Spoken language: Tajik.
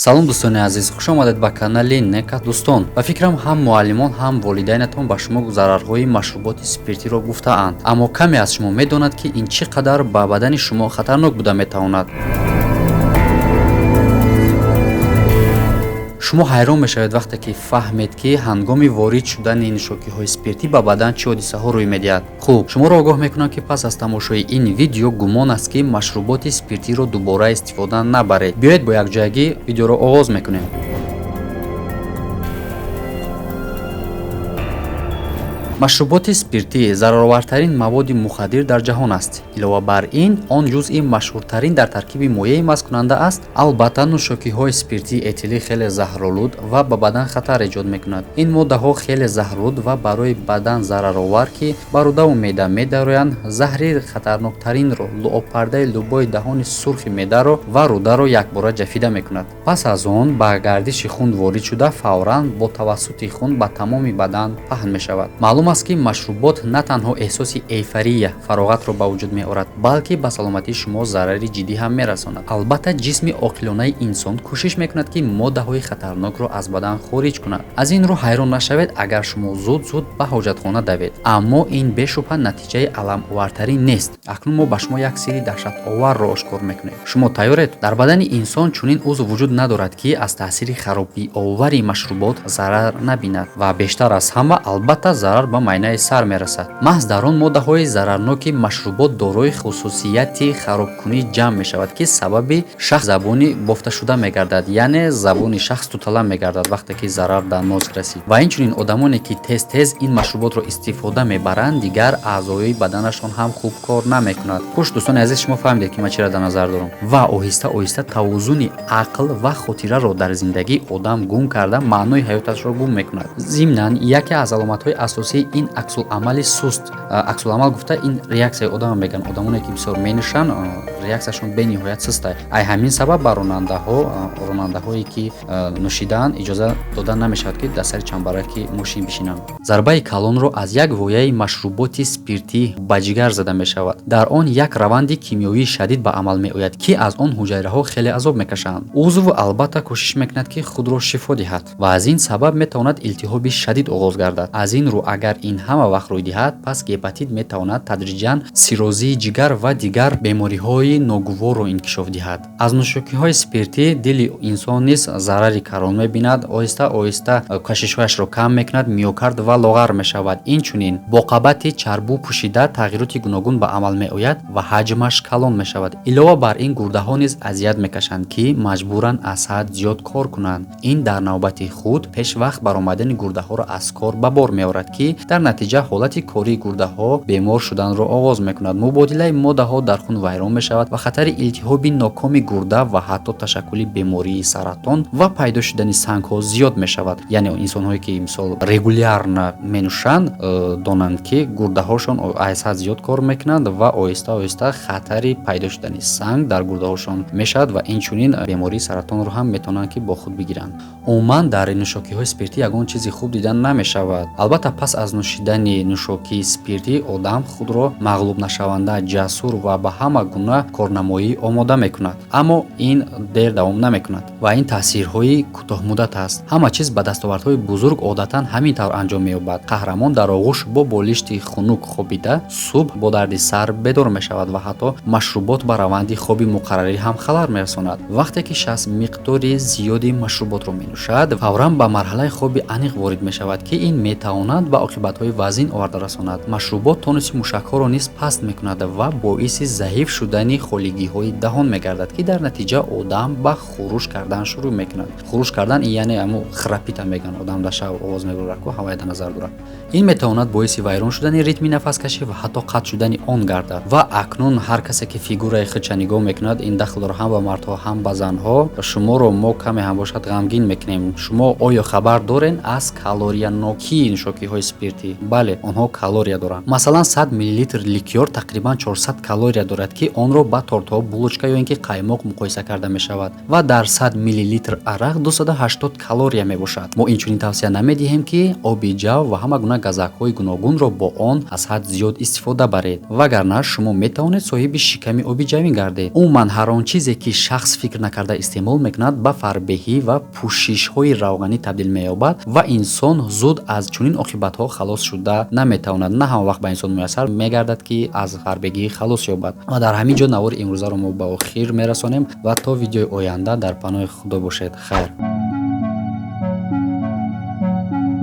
салом дӯстони азиз, хуш омадед ба канали Нека Дӯстон. ба фикрам ҳам муаллимон, ҳам волидайнатон ба шумо зарарҳои машруботи спиртиро гуфтаанд, аммо каме аз шумо медонад ки ин чӣ қадар ба бадани шумо хатарнок буда метавонад. шумо ҳайрон мешавед вақте ки фаҳмед ки ҳангоми ворид шудани нӯшокиҳои спиртӣ ба бадан чӣ ҳодисаҳо рӯй медиҳад. хуб, шуморо огоҳ мекунам ки пас аз тамошои ин видео гумон аст ки машруботи спиртиро дубора истифода набаред. биёед бо якҷоягӣ видеоро оғоз мекунем. машруботи спиртӣ зараровартарин маводи мухаддир дар ҷаҳон аст. илова бар ин, он ҷузъи машҳуртарин дар таркиби моеъи мазкунанда аст. албатта нӯшокиҳои спиртӣ этилӣ хеле заҳролуд ва ба бадан хатар эҷод мекунад. ин моддаҳо хеле заҳролуд ва барои бадан зараровар ки ба рӯдаву меъда медароянд, заҳри хатарноктаринро, луопардаи лӯбои даҳони сурхи меъдаро ва рӯдаро якбора ҷафида мекунад. пас аз он ба гардиши хун ворид шуда, фавран бо тавассути хун ба тамоми бадан паҳн мешавад. маълум аст ки машрубот на танҳо эҳсоси эйфория, фароғатро ба вуҷуд меорад, балки ба саломатии шумо зарари ҷиддӣ ҳам мерасонад. албатта ҷисми оқилонаи инсон кӯшиш мекунад ки моддаҳои хатарнокро аз бадан хориҷ кунад. аз ин рӯ ҳайрон нашавед агар шумо зуд ба ҳоҷатхона давед, аммо ин бешубҳа натиҷаи аламовартарин нест. акнун мо ба шумо як сирри даҳшатоварро ошкор мекунем. шумо тайёред? дар бадани инсон чунин узв вуҷуд надорад ки аз таъсири харобиовари машрубот зарар набинад ва бештар аз ҳама албатта зарар ба майнаи сар мерасад. маҳз дар он моддаҳои зарарноки машрубот дорои хусусияти харобкунӣ ҷамъ мешавад ки сабаби шахс забони бофташуда мегардад, яъне забони шахс тутала мегардад вақте ки зарар дар нозик расид. ва инчунин одамоне ки тез ин машруботро истифода мебаранд, дигар аъзои баданашон ҳам хуб кор намекунад. хуш дӯстони азиз, шумо фаҳмидед ки ман чиро дар назар дорам. ва оҳиста оҳиста тавозуни ақл ва хотираро дар зиндагӣ одам гум карда маънои ҳаёташро гум мекунад. зимнан яке аз аломатҳои асосии ин аксуламали суст, аксуламал гуфта ин реаксияи одам меган. одамоне ки бисёр менӯшанд, реаксияшон бениҳоят суст аст. ай ҳамин сабаб ба ронандаҳое ки нӯшидаанд иҷоза дода намешавад ки дар сари чамбараки мошин бишинанд. зарбаи калонро аз як вояи машруботи спиртӣ ба ҷигар зада мешавад. дар он як раванди кимиёвии шадид ба амал меояд ки аз он ҳуҷайраҳо хеле азоб мекашанд. узв албатта кӯшиш мекунад ки худро шифо диҳад ва аз ин сабаб метавонад илтиҳоби шадид оғоз гардад. аз ин рӯ агар ин ҳама вақт рӯй диҳад, пас гепатит метавонад тадриҷан сиррозии ҷигар ва дигар бемориҳои ногуворро инкишоф диҳад. аз нӯшокиҳои спиртӣ дили инсон низ зарари калон мебинад, оҳиста оҳиста кашишҳояшро кам мекунад, миокард ва лоғар мешавад. инчунин бо қабати чарбу пӯшида тағйироти гуногун ба амал меояд ва ҳаҷмаш калон мешавад. илова бар ин гурдаҳо низ азият мекашанд ки маҷбуранд аз ҳад зиёд кор кунанд. ин дар навбати худ пешвақт баромадани гурдаҳоро аз кор ба бор меорад ки дар натиҷа ҳолати кории гурдаҳо бемор шуданро оғоз мекунад. мубодилаи моддаҳо дар хун вайрон мешавад ва хатари илтиҳоби нокоми гурда ва ҳатто ташаккули бемории саратон ва пайдо шудани сангҳо зиёд мешавад. яъне инсонҳое ки мисол регулярно менӯшанд донанд ки гурдаҳошон аз ҳад зиёд кор мекунанд ва оҳиста оҳиста хатари пайдо шудани санг дар гурдаҳошон мешавад ва инчунин бемории саратонро ҳам метавонанд ки бо худ бигиранд. умуман дар нӯшокиҳои спиртӣ ягон чизи хуб дидан намешавад. албатта пас аз нӯшидани нӯшокии спиртӣ одам худро мағлубнашаванда, ҷасур ва ба ҳама гуна корнамоӣ омода мекунад. аммо ин дер давом намекунад ва ин таъсирҳои кӯтоҳмуддат аст. ҳама чиз ба дастовардҳои бузург одатан ҳамин тавр анҷом меёбад. қаҳрамон дар оғӯш бо болишти хунук хобида, субҳ бо дарди сар бедор мешавад ва ҳатто машрубот ба раванди хоби муқаррарӣ ҳам халал мерасонад. вақте ки шахс миқдори зиёди машруботро менӯшад, фавран ба марҳалаи хоби аниқ ворид мешавад ки ин метавонад ба оқибатҳои вазин оварда расонад. машрубот тонуси мушакҳоро низ паст мекунад ва боиси заиф шудани холигиҳои даҳон мегардад ки дар натиҷа одам ба хуруш кардан шурӯъ мекунад. хуруш кардан яъне ҳамун храпита меган, одам дар шав овоз мебарад ки ҳавае дар назар дорад. ин метавонад боиси вайрон шудани ритми нафаскашӣ ва ҳатто қатъ шудани он гардад. ва акнун ҳар касе ки фигураи худша нигоҳ мекунад, ин дахл дорад ҳам ба мардҳо ҳам ба занҳо. шуморо мо каме ҳам бошад ғамгин мекунем. шумо оё хабар дорен аз калориянокии нӯшокиҳои спиртӣ? спиртӣ. Бале, онҳо калория доранд. Масалан, 100 мл ликёр тақрибан 400 калория дорад, ки онро ба тортҳо, булочка ё ин ки қаймоқ муқоиса карда мешавад ва дар 100 мл арақ 280 калория мебошад. Мо инчунин тавсия намедиҳем ки оби ҷав ва ҳама гуна газакҳои гуногунро бо он аз ҳад зиёд истифода баред, вагарна шумо метавонед соҳиби шиками обиҷавӣ гардед. умуман ҳар он чизе ки шахс фикр накарда истеъмол мекунад ба фарбеҳӣ ва пӯшишҳои равғанӣ табдил меёбад ва инсон зуд аз чунин оқибатҳо халос шуда наметавонад. На ҳама вақт ба инсон муяссар мегардад ки аз фарбегӣ халос ёбад. ва дар ҳамин ҷо навори имрӯзаро мо ба охир мерасонем ва то видеои оянда дар паноҳи худо бошед. хайр.